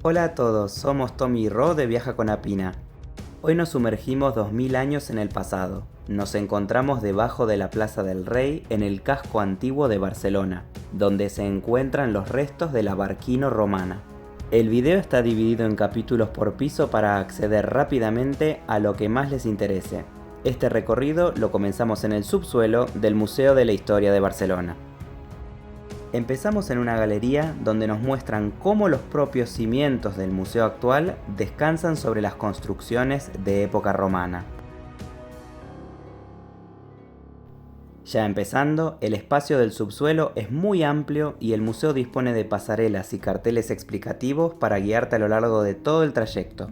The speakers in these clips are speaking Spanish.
Hola a todos, somos Tommy y Ro de Viaja con Apina. Hoy nos sumergimos 2000 años en el pasado. Nos encontramos debajo de la Plaza del Rey en el casco antiguo de Barcelona, donde se encuentran los restos de la Barquino romana. El video está dividido en capítulos por piso para acceder rápidamente a lo que más les interese. Este recorrido lo comenzamos en el subsuelo del Museo de la Historia de Barcelona. Empezamos en una galería donde nos muestran cómo los propios cimientos del museo actual descansan sobre las construcciones de época romana. Ya empezando, el espacio del subsuelo es muy amplio y el museo dispone de pasarelas y carteles explicativos para guiarte a lo largo de todo el trayecto.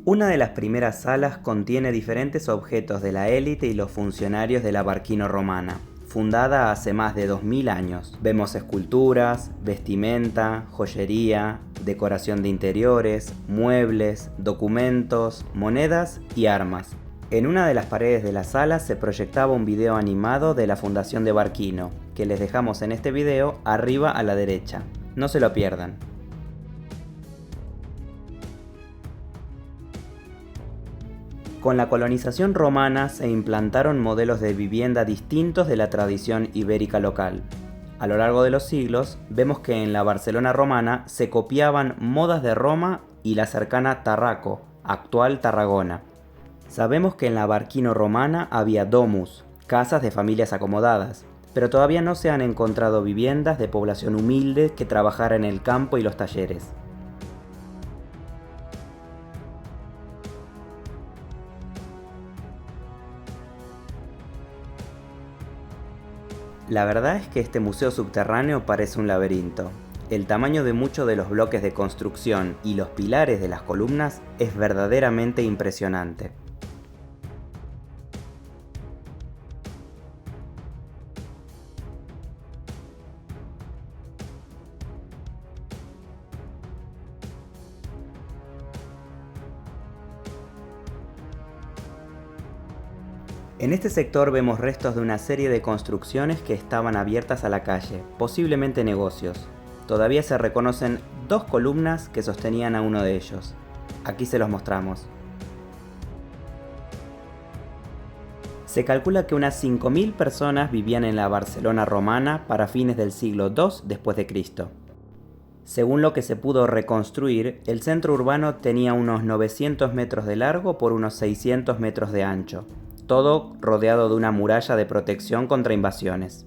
Una de las primeras salas contiene diferentes objetos de la élite y los funcionarios de la Barquino romana, fundada hace más de 2000 años. Vemos esculturas, vestimenta, joyería, decoración de interiores, muebles, documentos, monedas y armas. En una de las paredes de la sala se proyectaba un video animado de la fundación de Barquino, que les dejamos en este video arriba a la derecha. No se lo pierdan. Con la colonización romana se implantaron modelos de vivienda distintos de la tradición ibérica local. A lo largo de los siglos, vemos que en la Barcelona romana se copiaban modas de Roma y la cercana Tarraco, actual Tarragona. Sabemos que en la Barquino romana había domus, casas de familias acomodadas, pero todavía no se han encontrado viviendas de población humilde que trabajara en el campo y los talleres. La verdad es que este museo subterráneo parece un laberinto. El tamaño de muchos de los bloques de construcción y los pilares de las columnas es verdaderamente impresionante. En este sector vemos restos de una serie de construcciones que estaban abiertas a la calle, posiblemente negocios. Todavía se reconocen dos columnas que sostenían a uno de ellos. Aquí se los mostramos. Se calcula que unas 5000 personas vivían en la Barcelona romana para fines del siglo II después de Cristo. Según lo que se pudo reconstruir, el centro urbano tenía unos 900 metros de largo por unos 600 metros de ancho. Todo rodeado de una muralla de protección contra invasiones.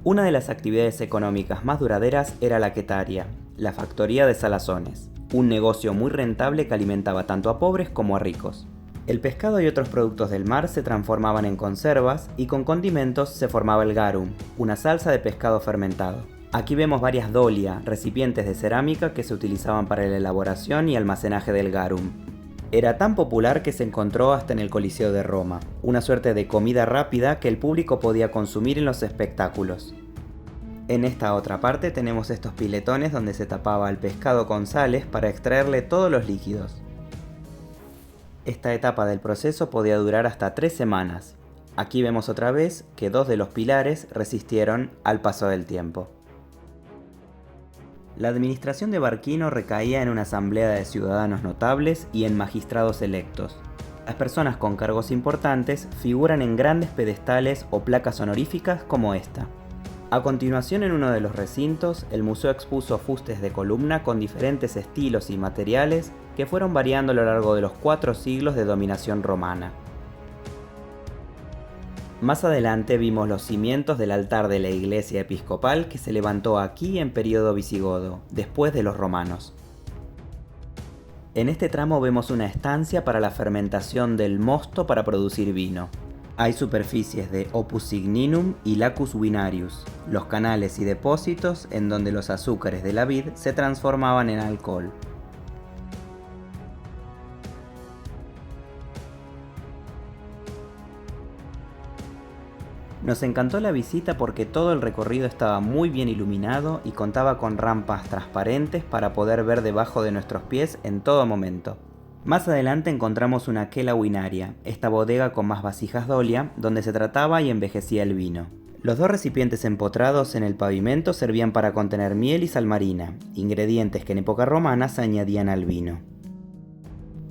Una de las actividades económicas más duraderas era la quetaria, la factoría de salazones, un negocio muy rentable que alimentaba tanto a pobres como a ricos. El pescado y otros productos del mar se transformaban en conservas y con condimentos se formaba el garum, una salsa de pescado fermentado. Aquí vemos varias dolia, recipientes de cerámica que se utilizaban para la elaboración y almacenaje del garum. Era tan popular que se encontró hasta en el Coliseo de Roma, una suerte de comida rápida que el público podía consumir en los espectáculos. En esta otra parte tenemos estos piletones donde se tapaba el pescado con sales para extraerle todos los líquidos. Esta etapa del proceso podía durar hasta 3 semanas. Aquí vemos otra vez que 2 de los pilares resistieron al paso del tiempo. La administración de Barquino recaía en una asamblea de ciudadanos notables y en magistrados electos. Las personas con cargos importantes figuran en grandes pedestales o placas honoríficas como esta. A continuación, en uno de los recintos, el museo expuso fustes de columna con diferentes estilos y materiales que fueron variando a lo largo de los 4 siglos de dominación romana. Más adelante vimos los cimientos del altar de la iglesia episcopal que se levantó aquí en periodo visigodo, después de los romanos. En este tramo vemos una estancia para la fermentación del mosto para producir vino. Hay superficies de Opus Signinum y Lacus Vinarius, los canales y depósitos en donde los azúcares de la vid se transformaban en alcohol. Nos encantó la visita porque todo el recorrido estaba muy bien iluminado y contaba con rampas transparentes para poder ver debajo de nuestros pies en todo momento. Más adelante encontramos una quela winaria, esta bodega con más vasijas dolia donde se trataba y envejecía el vino. Los dos recipientes empotrados en el pavimento servían para contener miel y sal marina, ingredientes que en época romana se añadían al vino.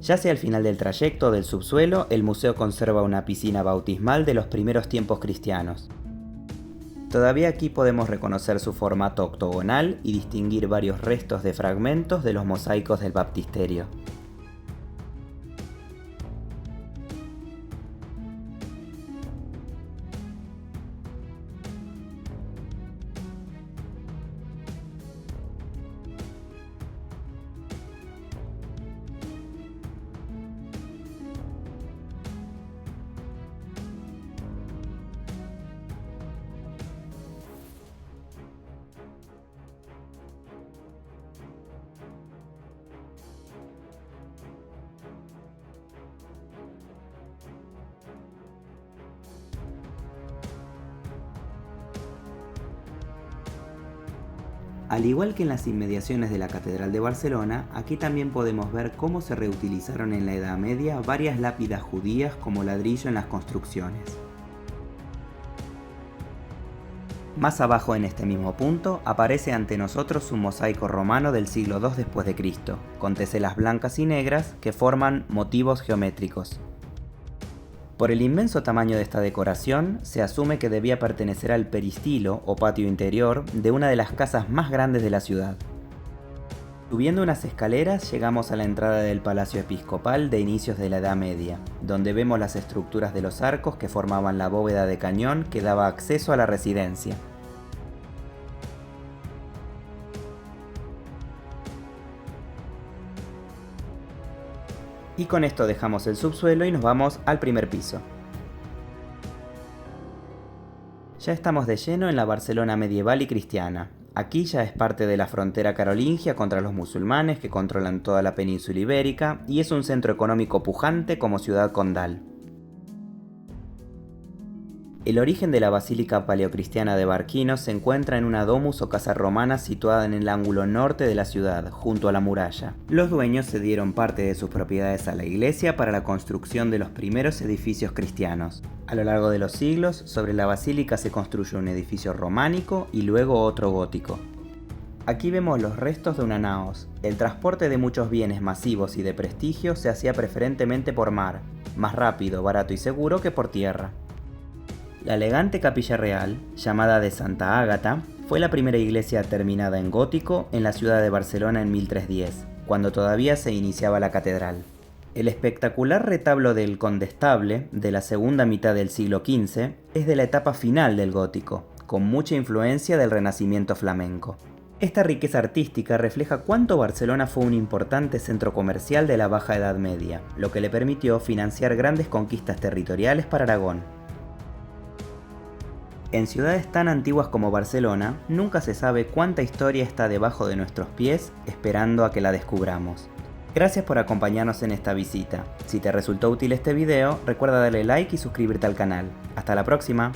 Ya hacia el final del trayecto del subsuelo, el museo conserva una piscina bautismal de los primeros tiempos cristianos. Todavía aquí podemos reconocer su formato octogonal y distinguir varios restos de fragmentos de los mosaicos del baptisterio. Al igual que en las inmediaciones de la Catedral de Barcelona, aquí también podemos ver cómo se reutilizaron en la Edad Media varias lápidas judías como ladrillo en las construcciones. Más abajo en este mismo punto aparece ante nosotros un mosaico romano del siglo II después de Cristo, con teselas blancas y negras que forman motivos geométricos. Por el inmenso tamaño de esta decoración, se asume que debía pertenecer al peristilo o patio interior de una de las casas más grandes de la ciudad. Subiendo unas escaleras llegamos a la entrada del Palacio Episcopal de inicios de la Edad Media, donde vemos las estructuras de los arcos que formaban la bóveda de cañón que daba acceso a la residencia. Y con esto dejamos el subsuelo y nos vamos al primer piso. Ya estamos de lleno en la Barcelona medieval y cristiana. Aquí ya es parte de la frontera carolingia contra los musulmanes que controlan toda la península ibérica y es un centro económico pujante como ciudad condal. El origen de la basílica paleocristiana de Barquino se encuentra en una domus o casa romana situada en el ángulo norte de la ciudad, junto a la muralla. Los dueños cedieron parte de sus propiedades a la iglesia para la construcción de los primeros edificios cristianos. A lo largo de los siglos, sobre la basílica se construyó un edificio románico y luego otro gótico. Aquí vemos los restos de una naos. El transporte de muchos bienes masivos y de prestigio se hacía preferentemente por mar, más rápido, barato y seguro que por tierra. La elegante capilla real, llamada de Santa Ágata, fue la primera iglesia terminada en gótico en la ciudad de Barcelona en 1310, cuando todavía se iniciaba la catedral. El espectacular retablo del Condestable, de la segunda mitad del siglo XV, es de la etapa final del gótico, con mucha influencia del Renacimiento flamenco. Esta riqueza artística refleja cuánto Barcelona fue un importante centro comercial de la Baja Edad Media, lo que le permitió financiar grandes conquistas territoriales para Aragón. En ciudades tan antiguas como Barcelona, nunca se sabe cuánta historia está debajo de nuestros pies esperando a que la descubramos. Gracias por acompañarnos en esta visita. Si te resultó útil este video, recuerda darle like y suscribirte al canal. ¡Hasta la próxima!